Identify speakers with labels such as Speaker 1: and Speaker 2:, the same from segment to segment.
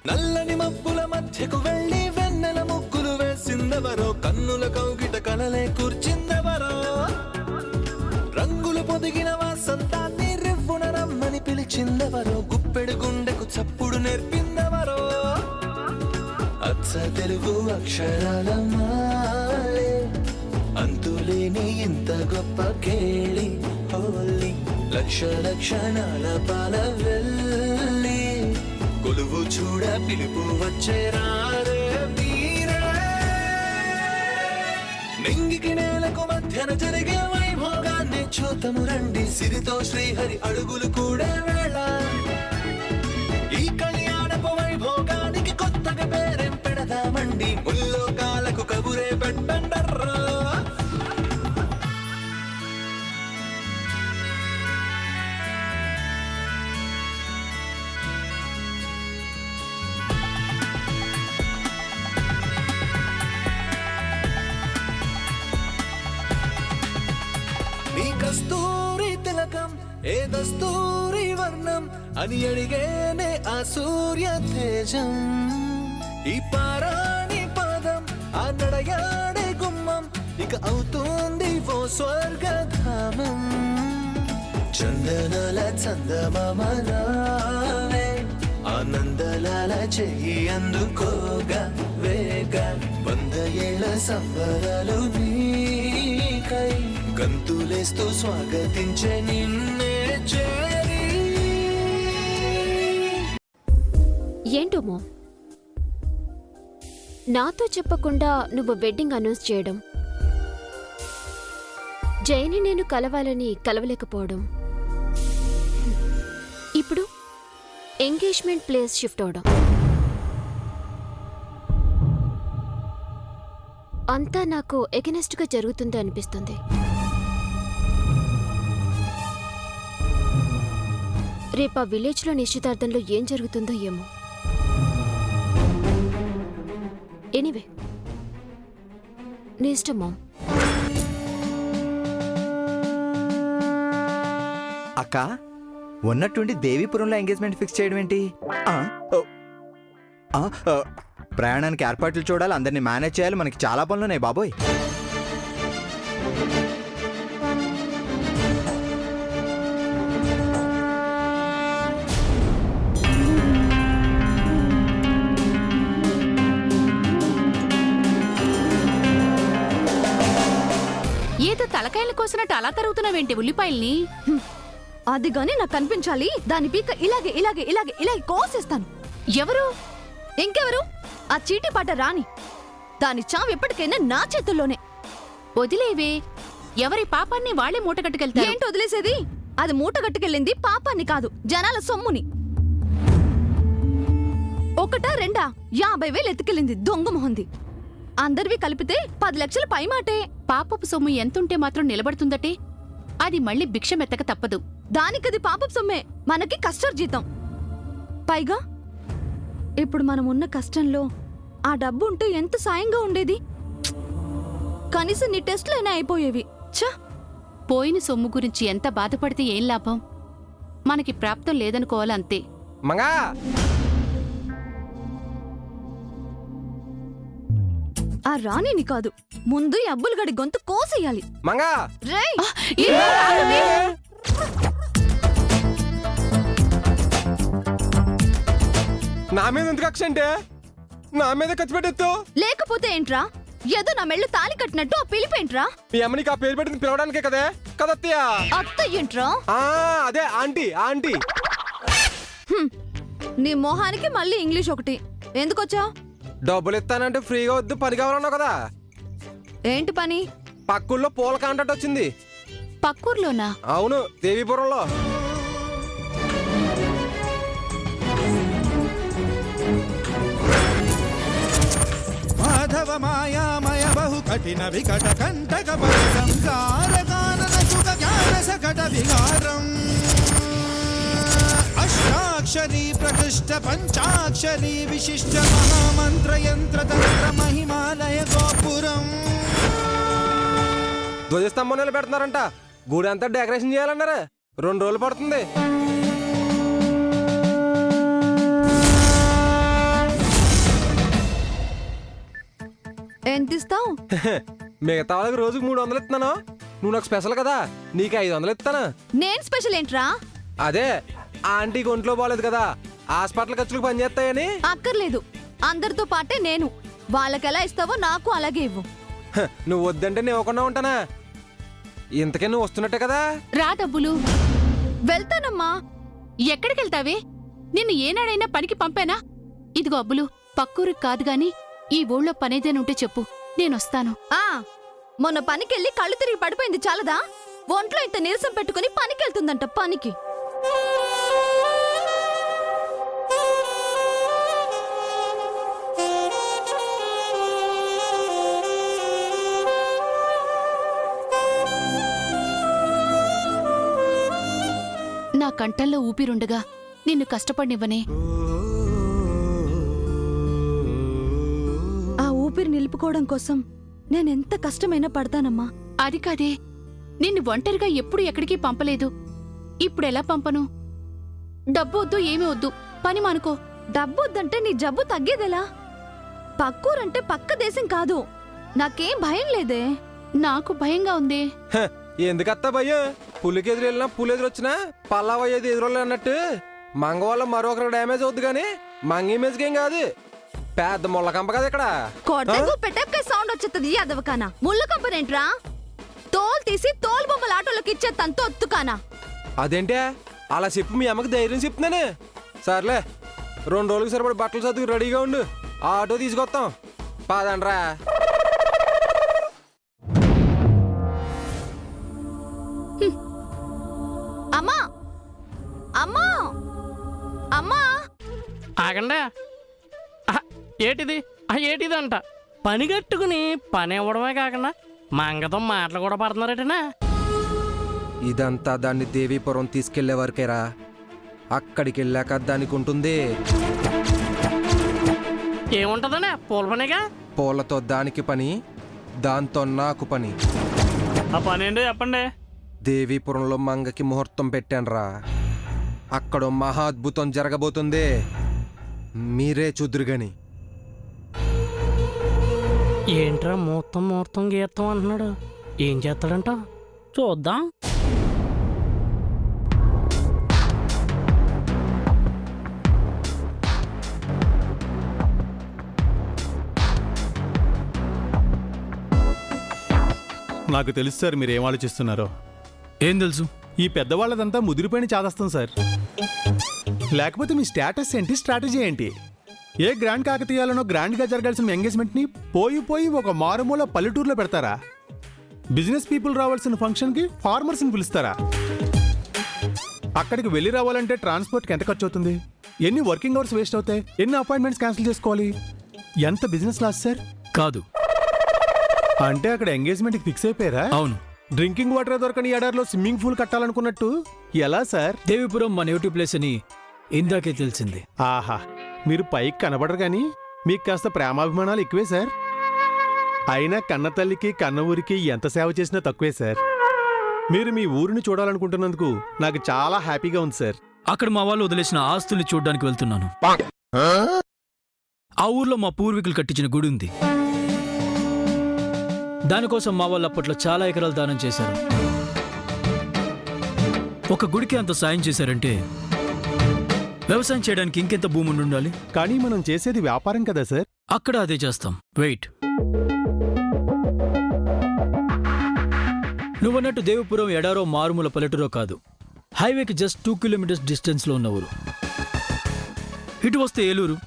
Speaker 1: నల్లని మబ్బుల మధ్యకు వెళ్ళి వెన్నెల ముగ్గులు వేసిందెవరో, కన్నుల కౌగిట కలలే కూర్చిందెవరో, రంగులు పొదిగిన వాసంతాన్ని రివ్వున రమ్మని పిలిచిందెవరో, గుప్పెడు గుండెకు చప్పుడు నేర్పిందెవరో, అచ్చ తెలుగు అక్షరాల మాలే అంతులేని ఇంత గొప్ప కేళి హోలీ, లక్ష లక్షణాల పాల వెళ్ళి కొలువు చూడ పిలుపు వచ్చేరారే మీరే. నింగికి నేలకు మధ్యన జరిగే వైభోగాన్ని చూతము రండి, సిరితో శ్రీహరి అడుగులు కూడా వేళ. ఈ కళ్యాణపు వైభోగానికి కొత్తగా పేరేం పెడదామండి, ముల్లోకాలకు కబురే పెట్టండర్రా. నీ కస్తూరి తిలకం ఏ దస్తూరి వర్ణం అని అడిగేనే ఆ సూర్య తేజం, ఈ పారాని పాదం ఆ నడయాడే గుమ్మం ఇక అవుతుంది ఓ స్వర్గధామం. చందనాల చందమామలావే ఆనందలాల చెయ్యి అందుకోగా వేగ, 100 ఏళ్ల సంబరాలు నీకై గంతులేస్తూ స్వాగతించే నిన్నే చేరి.
Speaker 2: ఏంటోమో నాతో చెప్పకుండా నువ్వు వెడ్డింగ్ అనౌన్స్ చేయడం, జయని నేను కలవాలని కలవలేకపోవడం, ఇప్పుడు ఎంగేజ్మెంట్ ప్లేస్ షిఫ్ట్ అవడం, అంతా నాకు ఎగనెస్ట్గా జరుగుతుంది అనిపిస్తుంది. రేపు ఆ విలేజ్లో నిశ్చితార్థంలో ఏం జరుగుతుందో ఏమో. ఎనీవే నీ ఇష్టం మామ్.
Speaker 3: అక్క ఉన్నట్టుండి దేవీపురంలో ఎంగేజ్మెంట్ ఫిక్స్ చేయడం ఏంటి? ప్రయాణానికి ఏర్పాట్లు చూడాలి, అందరినీ మేనేజ్ చేయాలి, మనకి చాలా పనులున్నాయి బాబోయ్.
Speaker 4: ఏదో తలకాయలు కోసినట్టు అలా తరుగుతున్నావేంటి ఉల్లిపాయల్ని?
Speaker 5: అది గాని నాకు కనిపించాలి, దాని పీక ఇలాగే ఇలాగే ఇలాగే ఇలాగే కోసేస్తాను.
Speaker 4: ఎవరు?
Speaker 5: ఇంకెవరు? ఆ చీటిపాట రాణి. దాని చావు ఎప్పటికైనా నా చేతుల్లోనే.
Speaker 4: వదిలేవే, ఎవరి పాపాన్ని వాళ్లే మూటగట్టుకెళ్తారు.
Speaker 5: ఏంటి వదిలేసేది? అది మూటగట్టుకెళ్ళింది పాపాన్ని కాదు, జనాల సొమ్ముని. ఒకటా రెండా 50,000 ఎత్తుకెళ్ళింది దొంగ మొహంది. అందరివి కలిపితే 10 లక్షల పై మాటే.
Speaker 4: పాపపు సొమ్ము ఎంతుంటే మాత్రం నిలబడుతుందటే, అది మళ్ళీ భిక్షమెత్తక తప్పదు.
Speaker 5: దానికది పాపపు సొమ్మే, మనకి కష్టార్జితం. పైగా ఇప్పుడు మనం ఉన్న కష్టంలో ఆ డబ్బు ఉంటే ఎంత సాయంగా ఉండేది. కనీసం నీ టెస్ట్లైనా అయిపోయేవి. ఛ,
Speaker 4: పోయిన సొమ్ము గురించి ఎంత బాధపడితే ఏం లాభం? మనకి ప్రాప్తం లేదనుకోవాలంతే.
Speaker 6: మంగా
Speaker 5: ఆ రాణిని కాదు, ముందు ఈ అబ్బులు గడి గొంతు కోసేయాలి.
Speaker 6: మంగా
Speaker 5: రేయ్,
Speaker 6: నా మీద ఎందుకు కక్ష అంటే? నా మీద ఖర్చు పెట్టేస్తూ.
Speaker 5: లేకపోతే ఏంట్రా? ఏదో నా మెళ్ళు తాలి కట్టినట్టు ఆ పిలిపేంట్రా?
Speaker 6: మీ అమ్మనికి ఆ పేరు పెట్టింది పిలవడానికే కదే కదత్తయ్య.
Speaker 5: అత్త ఏంట్రా?
Speaker 6: అదే ఆంటీ ఆంటీ.
Speaker 5: నీ మొహానికి మళ్ళీ ఇంగ్లీష్ ఒకటి. ఎందుకొచ్చా?
Speaker 6: డబ్బులు ఇస్తానంటే ఫ్రీగా వద్దు, పని కావాలన్నావు కదా.
Speaker 5: ఏంటి పని?
Speaker 6: పక్కూర్లో పూల కాంట్రాక్ట్ వచ్చింది.
Speaker 4: పక్కూర్లోనా?
Speaker 6: అవును, దేవీపురంలో.
Speaker 7: మాధవ మాయామయ బహు కఠిన వికట కంటక సంసార కానన సుఖ జ్ఞాన సకట విహారం అష్టాక్షరీ ప్రకృష్ట పంచాక్షరీ విశిష్ట మహామంత్ర యంత్ర తంత్ర మహిమాలయ గోపురం.
Speaker 6: ధ్వజస్తంభం నిలబెడుతున్నారంట, గుడి అంతా డెకరేషన్ చేయాలన్నారు. 2 రోజులు పడుతుంది.
Speaker 5: ఎంత ఇస్తావు?
Speaker 6: మిగతా వాళ్ళకి రోజుకి 300 ఇస్తున్నాను. నువ్వు నాకు స్పెషల్ కదా, నీకు 500 ఇస్తాను.
Speaker 5: నేను స్పెషల్ ఏంట్రా?
Speaker 6: అదే ఆంటీకి ఒంట్లో బాగలేదు కదా, హాస్పిటల్ ఖర్చులకు పని చేస్తాయని.
Speaker 5: అక్కర్లేదు, అందరితో పాటే నేను. వాళ్ళకెలా ఇస్తావో నాకు అలాగే ఇవ్వు.
Speaker 6: నువ్వు వద్దంటే నేను ఇవ్వకుండా ఉంటానా? ఇంతకే నువ్వు వస్తున్నట్టే కదా.
Speaker 4: రా డబ్బులు.
Speaker 5: వెళ్తానమ్మా.
Speaker 4: ఎక్కడికెళ్తావే? నిన్ను ఏనాడైనా పనికి పంపానా? ఇదిగో అబ్బులు, పక్కూరికి కాదు గాని ఈ ఊళ్ళో పనేదేనుంటే చెప్పు, నేనొస్తాను.
Speaker 5: ఆ మొన్న పనికెళ్ళి కళ్ళు తిరిగి పడిపోయింది చాలదా? ఒంట్లో ఇంత నీరసం పెట్టుకుని పనికెళ్తుందంట పనికి.
Speaker 4: నా కంఠంలో ఊపిరుండగా నిన్ను కష్టపడినివ్వనే.
Speaker 5: ఆ ఊపిరి నిలుపుకోవడం కోసం నేనెంత కష్టమైనా పడతానమ్మా.
Speaker 4: అది కాదే, నిన్ను ఒంటరిగా ఎప్పుడు ఎక్కడికి పంపలేదు. ఇప్పుడెలా పంపను? డబ్బు వద్దు, ఏమీ వద్దు, పని మానుకో.
Speaker 5: డబ్బు వద్దంటే నీ జబ్బు తగ్గేదెలా? పక్కూరంటే పక్క దేశం కాదు. నాకేం భయం లేదే.
Speaker 4: నాకు భయంగా ఉంది.
Speaker 6: ఎందుకత్తా భయ్య? పులికి ఎదురు వెళ్ళినా పులి ఎదురు వచ్చినా పల్లవయ్యేది ఎదురోళ్ళు అన్నట్టు మంగ వల్ల మరొకరికి డ్యామేజ్ అవుద్ది కానీ మంగ ఇమేజ్కి ఏం కాదు. పెద్ద ముళ్ళ కంప కదా ఇక్కడ.
Speaker 5: కొట్టకు పెట్టకే సౌండ్ వచ్చేది అదవకానా. ముళ్ళు కంపనేంట్రా? తోలు తీసి తోలు బొమ్మల ఆటోలోకి ఇచ్చే తంతో ఒత్తుకానా.
Speaker 6: అదేంటే అలా చెప్పి మీ అమ్మకి ధైర్యం చెప్తున్నాను. సర్లే, 2 రోజులకు సరిపడి బట్టలు సర్దుకు రెడీగా ఉండు, ఆ ఆటో తీసుకొస్తాం. పాదండ్రా.
Speaker 5: అమ్మా అమ్మా అమ్మా
Speaker 8: ఆగండా. ఏటిది ఏటిది అంట పని కట్టుకుని పని ఇవ్వడమే కాకుండా మంగతో మాటలు కూడా పడుతున్నారటనా?
Speaker 6: ఇదంతా దాన్ని దేవీపురం తీసుకెళ్లే వరకేరా. అక్కడికి వెళ్ళాక దానికి ఉంటుంది.
Speaker 8: ఏముంటదనే పూల పనిగా?
Speaker 6: పూలతో దానికి పని, దాంతో నాకు పని.
Speaker 8: ఆ పని ఏంటో చెప్పండి.
Speaker 6: దేవీపురంలో మంగకి ముహూర్తం పెట్టానురా. అక్కడ మహా అద్భుతం జరగబోతుంది, మీరే చూదురుగాని.
Speaker 8: ఏంట్రా ముహూర్తం ముహూర్తం గీర్తం అంటున్నాడు? ఏం చేస్తాడంట చూద్దాం.
Speaker 9: నాకు తెలుసు సార్ మీరేం ఆలోచిస్తున్నారో.
Speaker 10: ఏం తెలుసు?
Speaker 9: ఈ పెద్దవాళ్ళదంతా ముదిరిపోయిన చాదస్తాం సార్. లేకపోతే మీ స్టేటస్ ఏంటి, స్ట్రాటజీ ఏంటి? ఏ గ్రాండ్ కాకతీయాలనో గ్రాండ్గా జరగాల్సిన ఎంగేజ్మెంట్ని పోయి ఒక మారుమూల పల్లెటూరులో పెడతారా? బిజినెస్ పీపుల్ రావాల్సిన ఫంక్షన్కి ఫార్మర్స్ని పిలుస్తారా? అక్కడికి వెళ్ళి రావాలంటే ట్రాన్స్పోర్ట్కి ఎంత ఖర్చు అవుతుంది? ఎన్ని వర్కింగ్ అవర్స్ వేస్ట్ అవుతాయి? ఎన్ని అపాయింట్మెంట్స్ క్యాన్సిల్ చేసుకోవాలి? ఎంత బిజినెస్ లాస్ సార్?
Speaker 10: కాదు.
Speaker 9: అంటే అక్కడ ఎంగేజ్మెంట్కి ఫిక్స్ అయిపోయారా?
Speaker 10: అవును.
Speaker 9: డ్రింకింగ్ వాటర్ దొరకని ఎడారిలో స్విమ్మింగ్ పూల్ కట్టాలనుకున్నట్టు ఎలా సార్?
Speaker 10: దేవిపురం మన నేటివ్ ప్లేస్ అని ఇందాకే తెలిసింది.
Speaker 9: ఆహా, మీరు పైకి కనబడరు కానీ మీకు కాస్త ప్రేమాభిమానాలు ఎక్కువే సార్. అయినా కన్న తల్లికి కన్న ఊరికి ఎంత సేవ చేసినా తక్కువే సార్. మీరు మీ ఊరిని చూడాలనుకుంటున్నందుకు నాకు చాలా హ్యాపీగా ఉంది సార్.
Speaker 10: అక్కడ మా వాళ్ళు వదిలేసిన ఆస్తుల్ని చూడ్డానికి వెళ్తున్నాను. ఆ ఊర్లో మా పూర్వీకులు కట్టించిన గుడి ఉంది. దానికోసం మా వాళ్ళు అప్పట్లో చాలా ఎకరాలు దానం చేశారు. ఒక గుడికి అంత సాయం చేశారంటే వ్యవసాయం చేయడానికి ఇంకెంత భూమి ఉండాలి?
Speaker 9: కానీ మనం చేసేది వ్యాపారం కదా సార్.
Speaker 10: అక్కడ అదే చేస్తాం. వెయిట్, నువ్వన్నట్టు దేవిపురం ఎడారో మారుమూల పల్లెటూరో కాదు. హైవేకి జస్ట్ 2 కిలోమీటర్స్ డిస్టెన్స్లో ఉన్న ఊరు. ఇటు వస్తే ఏలూరు,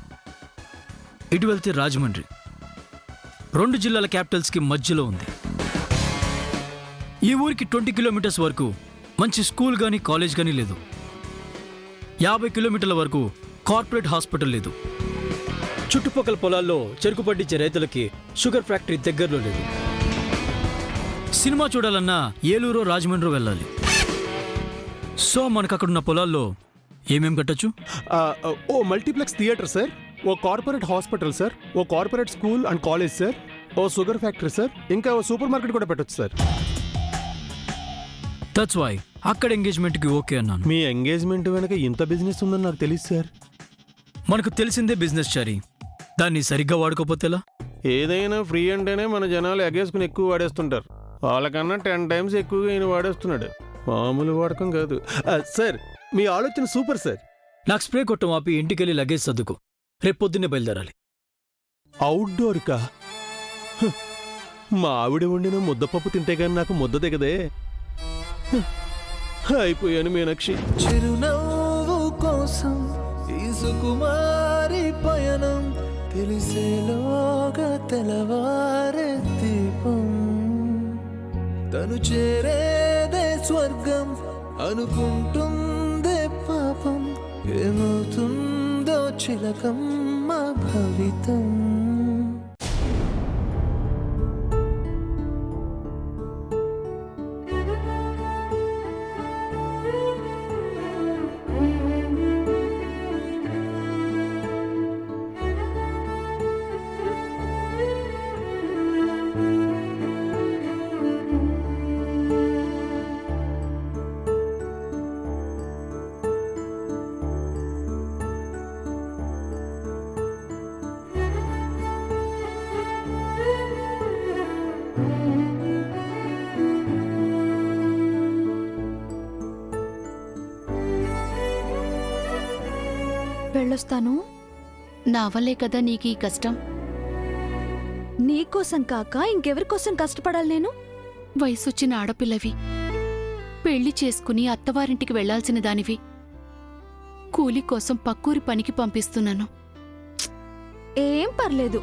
Speaker 10: ఇటు వెళ్తే రాజమండ్రి. 2 జిల్లాల క్యాపిటల్స్కి మధ్యలో ఉంది. ఈ ఊరికి 20 కిలోమీటర్స్ వరకు మంచి స్కూల్ కానీ కాలేజ్ కానీ లేదు. 50 కిలోమీటర్ల వరకు కార్పొరేట్ హాస్పిటల్ లేదు. చుట్టుపక్కల పొలాల్లో చెరుకు పండించే రైతులకి షుగర్ ఫ్యాక్టరీ దగ్గరలో లేదు. సినిమా చూడాలన్నా ఏలూరు రాజమండ్రి వెళ్ళాలి. సో మనకు అక్కడున్న పొలాల్లో ఏమేం కట్టచ్చు?
Speaker 9: ఓ మల్టీప్లెక్స్ థియేటర్ సార్, ఓ కార్పొరేట్ హాస్పిటల్ సార్, ఓ corporate school and college sir, ఓ షుగర్ ఫ్యాక్టరీ సార్, ఇంకా ఓ సూపర్ మార్కెట్ కూడా పెట్టొచ్చు సార్.
Speaker 10: దట్స్ వై అక్కడ ఎంగేజ్మెంట్కి ఓకే అన్నాను.
Speaker 9: మీ ఎంగేజ్మెంట్ వెనక ఇంత బిజినెస్ ఉందని నాకు తెలియదు సార్.
Speaker 10: మనకు తెలిసిందే బిజినెస్ చారి, దాన్ని సరిగ్గా వాడుకోపోతేలా?
Speaker 9: ఏదైనా ఫ్రీ అంటేనే మన జనాలు ఎగేసుకుని ఎక్కువ వాడేస్తుంటారు. వాళ్ళకన్నా 10 టైమ్స్ ఎక్కువగా ఈయన వాడేస్తున్నాడు. మామూలు వాడకం కాదు. సార్ మీ ఆలోచన సూపర్ సార్.
Speaker 10: నాకు స్ప్రే కొట్టం ఆపి ఇంటికెళ్ళి లగేజ్ సర్దుకో. రేపు పొద్దున్నే బయలుదేరాలి.
Speaker 9: అవుట్డోర్కా? మా ఆవిడ వండిన ముద్దపప్పు తింటే గాని నాకు ముద్ద దిగదే. అయిపోయాను మీనాక్షి.
Speaker 1: చిరునవ్వు కోసం ఈ సుకుమారి పయనం తెలిసేలోగా తెలవారే దీపం. తను చేరేదే స్వర్గం అనుకుంటుందే పాపం. ఏమవుతుందో చిలకమ్మ భవితం.
Speaker 5: వెళ్ళొస్తాను.
Speaker 4: నా వల్లే కదా నీకీ కష్టం.
Speaker 5: నీకోసం కాక ఇంకెవరి కోసం కష్టపడాలి నేను?
Speaker 4: వయసొచ్చిన ఆడపిల్లవి, పెళ్లి చేసుకుని అత్తవారింటికి వెళ్లాల్సిన దానివి. కూలి కోసం పక్కూరి పనికి పంపిస్తున్నాను.
Speaker 5: ఏం పర్లేదు.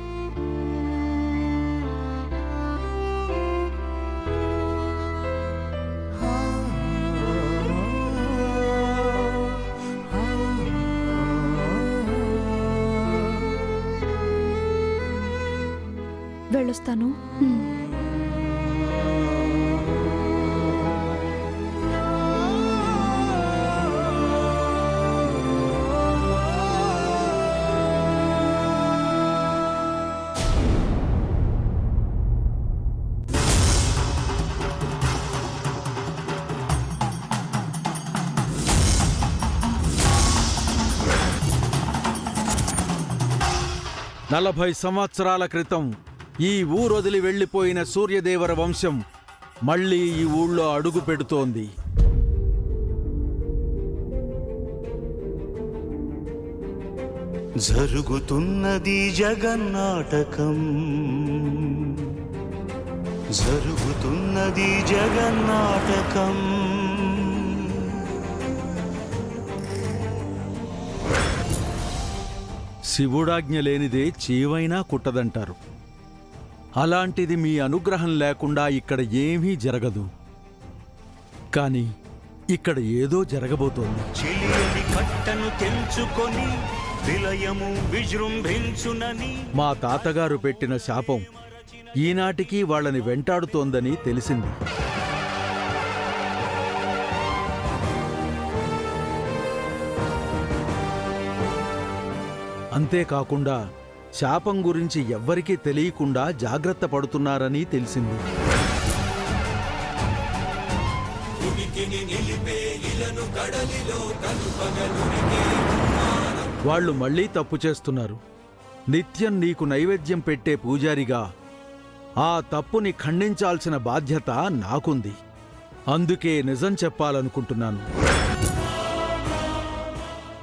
Speaker 5: వెళ్ళొస్తాను.
Speaker 11: నలభై సంవత్సరాల క్రితం ఈ ఊరొదిలి వెళ్లిపోయిన సూర్యదేవర వంశం మళ్లీ ఈ ఊళ్ళో అడుగు పెడుతోంది.
Speaker 12: జరుగుతున్నది జగన్నాటకం, జరుగుతున్నది జగన్నాటకం.
Speaker 11: శివుడాజ్ఞ లేనిదే చీవైనా కుట్టదంటారు. అలాంటిది మీ అనుగ్రహం లేకుండా ఇక్కడ ఏమీ జరగదు. కానీ ఇక్కడ ఏదో జరగబోతోంది.
Speaker 12: చిలియని కట్టను తెంచుకొని విలయము విజృంభించునని
Speaker 11: మా తాతగారు పెట్టిన శాపం ఈనాటికి వాళ్ళని వెంటాడుతోందని తెలిసింది. అంతేకాకుండా శాపం గురించి ఎవ్వరికీ తెలియకుండా జాగ్రత్త పడుతున్నారని తెలిసింది. వాళ్ళు మళ్లీ తప్పు చేస్తున్నారు. నిత్యం నీకు నైవేద్యం పెట్టే పూజారిగా ఆ తప్పుని ఖండించాల్సిన బాధ్యత నాకుంది. అందుకే నిజం చెప్పాలనుకుంటున్నాను.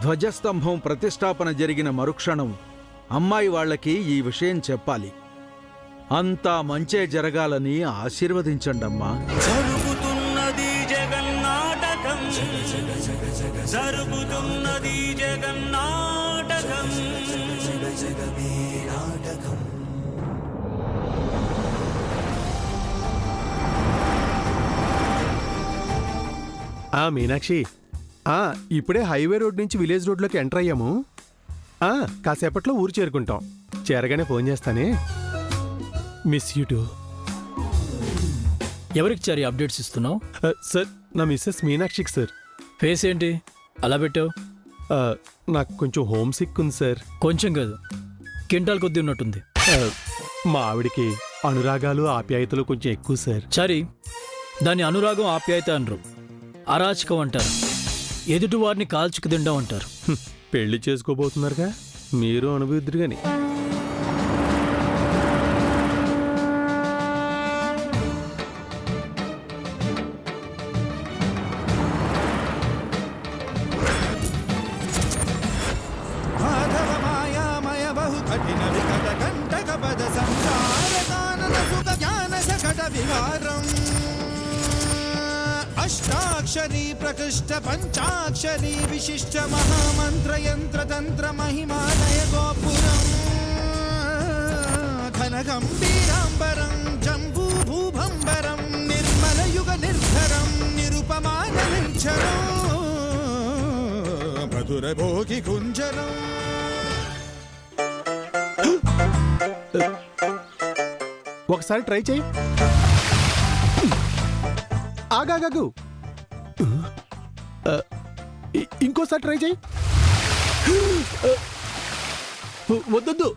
Speaker 11: ధ్వజస్తంభం ప్రతిష్టాపన జరిగిన మరుక్షణం అమ్మాయి వాళ్లకి ఈ విషయం చెప్పాలి. అంతా మంచే జరగాలని ఆశీర్వదించండమ్మా.
Speaker 12: జరుగుతున్నది జగన్నాటకం, జరుగుతున్నది జగన్నాటకం.
Speaker 9: మీనాక్షి, ఇప్పుడే హైవే రోడ్ నుంచి విలేజ్ రోడ్లోకి ఎంటర్ అయ్యాము. కాసేపట్లో ఊరు చేరుకుంటాం. చేరగానే ఫోన్ చేస్తానే. Miss you two.
Speaker 10: ఎవరికి చారి అప్డేట్స్ ఇస్తున్నావు?
Speaker 9: సార్, నా మిస్సెస్ మీనాక్షికి సార్.
Speaker 10: ఫేస్ ఏంటి అలా పెట్టావు?
Speaker 9: నాకు కొంచెం హోమ్ సిక్ ఉంది సార్.
Speaker 10: కొంచెం కాదు, కింటాల్ కొద్దీ ఉన్నట్టుంది.
Speaker 9: మా ఆవిడికి అనురాగాలు ఆప్యాయతలు కొంచెం ఎక్కువ సార్.
Speaker 10: చారి, దాన్ని అనురాగం ఆప్యాయత అనరు, అరాచకం అంటారు. ఎదుటి వారిని కాల్చుకు తిండం అంటారు.
Speaker 9: పెళ్లి చేసుకోబోతున్నారుగా, మీరు అనుభవిద్దురు గాని.
Speaker 7: పంచాక్షరీ ప్రకృష్ట పంచాక్షరీ విశిష్ట మహామంత్ర యంత్ర తంత్ర మహిమాలయ గోపురం ఘన గంభీరాంబరం జంబూ భూభంబరం నిర్మల యుగ నిర్ధరం నిరుపమాన నిర్జరం మధుర భోగి కుంజరం.
Speaker 9: ఒకసారి ట్రై చేయి. ఆగాగు, ఇంకోసారి ట్రై చేయి. వద్దొద్దు.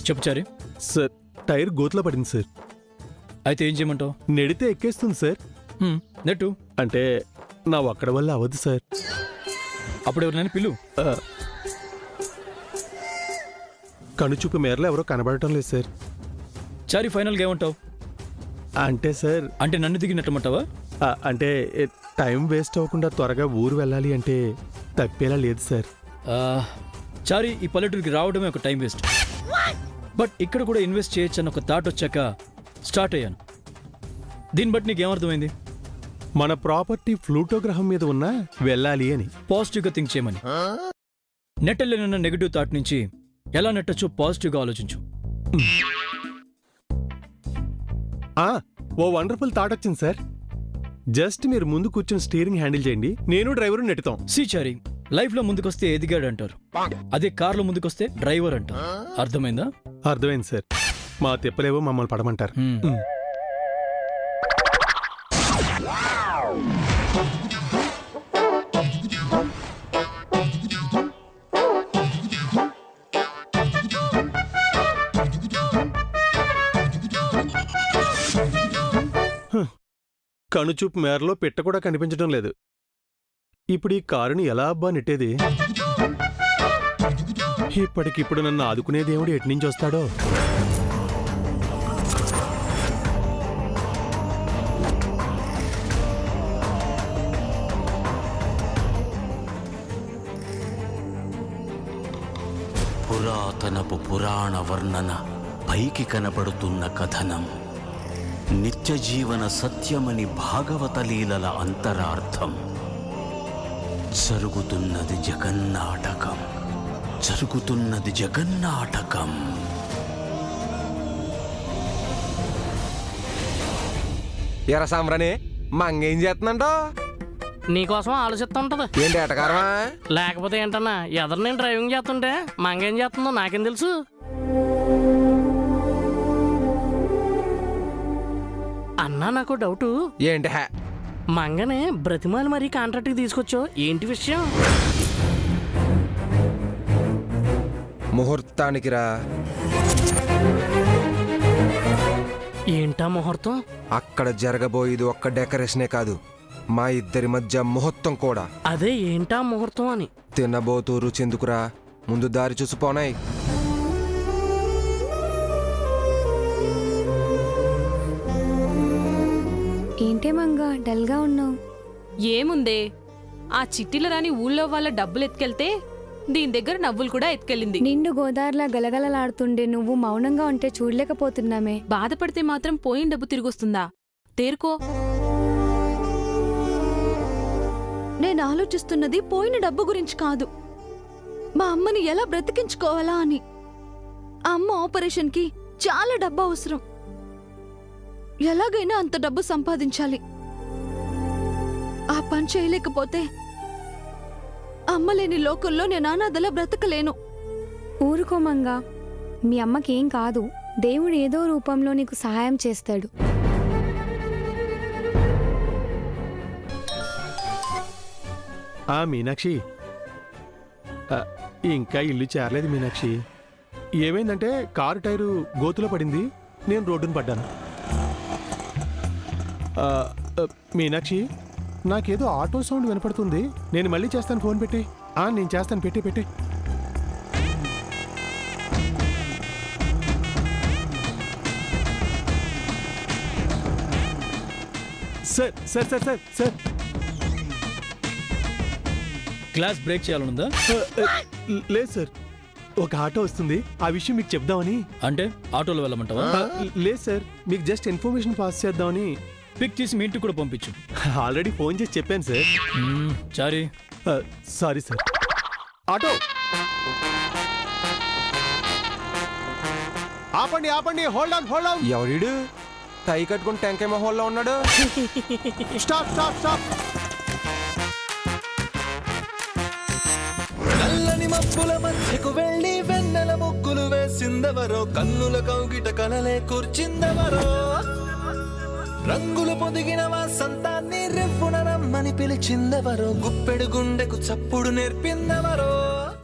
Speaker 10: చెప్పు చారి.
Speaker 9: సార్ టైర్ గోతులో పడింది సార్.
Speaker 10: అయితే ఏం చేయమంటావు?
Speaker 9: నెడితే ఎక్కేస్తుంది సార్.
Speaker 10: నెట్టు
Speaker 9: అంటే నా ఒక్కడి వల్ల అవ్వదు సార్.
Speaker 10: అప్పుడు ఎవరినైనా పిలు.
Speaker 9: కనుచూపు మేరలో ఎవరో కనబడటం లేదు సార్.
Speaker 10: చారి ఫైనల్గా ఏమంటావు?
Speaker 9: అంటే సార్,
Speaker 10: అంటే నన్ను దిగినట్టమంటావా?
Speaker 9: అంటే టైం వేస్ట్ అవ్వకుండా త్వరగా ఊరు వెళ్ళాలి అంటే తప్పేలా లేదు సార్.
Speaker 10: చారి, ఈ పల్లెటూరికి రావడమే ఒక టైం వేస్ట్. బట్ ఇక్కడ కూడా ఇన్వెస్ట్ చేయొచ్చు అన్న ఒక థాట్ వచ్చాక స్టార్ట్ అయ్యాను. దీన్ని బట్టి నీకేమర్థమైంది?
Speaker 9: మన ప్రాపర్టీ ఫ్లూటో గ్రహం మీద ఉన్నా వెళ్ళాలి అని.
Speaker 10: పాజిటివ్గా థింక్ చేయమని. నెట్టలేనన్న నెగిటివ్ థాట్ నుంచి ఎలా నెట్టచ్చో పాజిటివ్గా ఆలోచించు.
Speaker 9: ఓ వండర్ఫుల్ థాట్ వచ్చింది సార్. జస్ట్ మీరు ముందు కూర్చొని స్టీరింగ్ హ్యాండిల్ చేయండి, నేను డ్రైవరు నెట్టుతాం.
Speaker 10: చారి, లైఫ్ లో ముందుకొస్తే ఎదిగాడు అంటారు, అదే కార్లో ముందుకొస్తే డ్రైవర్ అంటారు. అర్థమైందా?
Speaker 9: అర్థమైంది సార్. మా తిప్పలేవో మమ్మల్ని పడమంటారు. కనుచూపు మేరలో పెట్ట కూడా కనిపించడం లేదు. ఇప్పుడు ఈ కారుని ఎలా అబ్బా నెట్టేది? ఇప్పటికిప్పుడు నన్ను ఆదుకునే దేవుడు ఎట్నుంచి వస్తాడో.
Speaker 12: పురాతనపు పురాణ వర్ణన, పైకి కనబడుతున్న కథనం, నిత్య జీవన సత్యమని భాగవత లీలల అంతరార్థం. జరుగుతున్నది జగన్నాటకం, జరుగుతున్నది జగన్నాటకం.
Speaker 6: ఎరా సాంబ్రాణి, మంగేం చేస్తుందంటో?
Speaker 8: నీకోసం ఆలోచిస్తుంటది.
Speaker 6: ఏంటి ఎటకారమా?
Speaker 8: లేకపోతే ఏంటన్నా, ఎదరు నేను డ్రైవింగ్ చేస్తుంటే మంగేం చేస్తుందో నాకేం తెలుసు. అన్నా, నాకు డౌటు.
Speaker 6: ఏంటి?
Speaker 8: మంగనే బ్రతిమాలి మరీ కాంట్రాక్ట్కి తీసుకొచ్చో ఏంటి విషయం?
Speaker 6: ముహూర్తానికి రా.
Speaker 8: ఏంటా ముహూర్తం?
Speaker 6: అక్కడ జరగబోయేది ఒక్క డెకరేషనే కాదు, మా ఇద్దరి మధ్య ముహూర్తం కూడా.
Speaker 8: అదే ఏంటా ముహూర్తం అని.
Speaker 6: తినబోతూ రుచెందుకురా, ముందు దారి చూసిపోనాయి.
Speaker 2: ఏంటే మంగా డల్గా ఉన్నావు?
Speaker 4: ఏముందే, ఆ చిట్టిల రాని ఊళ్ళో వాళ్ళ డబ్బులు ఎత్తుకెళ్తే దీని దగ్గర నవ్వులు కూడా ఎత్తుకెళ్ళింది.
Speaker 2: నిండు గోదావరిలా గలగలలాడుతుండే నువ్వు మౌనంగా ఉంటే చూడలేకపోతున్నామే.
Speaker 4: బాధపడితే మాత్రం పోయిన డబ్బు తిరిగొస్తుందా? తేరుకో.
Speaker 5: నేను ఆలోచిస్తున్నది పోయిన డబ్బు గురించి కాదు, మా అమ్మని ఎలా బ్రతికించుకోవాలా అని. ఆ అమ్మ ఆపరేషన్కి చాలా డబ్బు అవసరం. ఎలాగైనా అంత డబ్బు సంపాదించాలి. ఆ పని చేయలేకపోతే అమ్మలేని లోకల్లో నేను అనాథలా బ్రతకలేను.
Speaker 2: ఊరుకోమంగా, మీ అమ్మకేం కాదు. దేవుడు ఏదో రూపంలో నీకు సహాయం చేస్తాడు.
Speaker 9: మీనాక్షి, ఇంకా ఇల్లు చేరలేదు మీనాక్షి. ఏమైందంటే కారు టైరు గోతులో పడింది, నేను రోడ్డును పడ్డాను. మీనాక్షి, నాకేదో ఆటో సౌండ్ వినపడుతుంది. నేను మళ్ళీ చేస్తాను, ఫోన్ పెట్టి. నేను చేస్తాను, పెట్టి. Sir sir sir sir sir
Speaker 10: class break చేయాలనుందా?
Speaker 9: లేదు సార్, ఒక ఆటో వస్తుంది, ఆ విషయం మీకు చెప్దామని.
Speaker 10: అంటే ఆటోలో వెళ్ళమంటావా?
Speaker 9: లేదు సార్, మీకు జస్ట్ ఇన్ఫర్మేషన్ పాస్ చేద్దామని.
Speaker 10: పిక్ తీసి మీ ఇంటికి కూడా పంపించు.
Speaker 9: ఆల్రెడీ ఫోన్ చేసి చెప్పాను sir.
Speaker 10: Sorry.
Speaker 9: Sorry sir. Auto ఆపండి ఆపండి, హోల్డ్ ఆన్ హోల్డ్ ఆన్.
Speaker 6: ఎవరీడు టై కట్టుకుని టెంకాయ మొహోల్లో ఉన్నాడు?
Speaker 9: Stop stop stop.
Speaker 1: నల్లని మబ్బుల మధ్యకు వెళ్ళి వెన్నెల ముగ్గులు వేసిందెవరో, కన్నుల కౌగిట కలలే కూర్చిందెవరో, రంగులు పొదిగిన వసంతాన్ని రెవ్వున రమ్మని పిలిచిందెవరో, గుప్పెడు గుండెకు చప్పుడు నేర్పిందెవరో.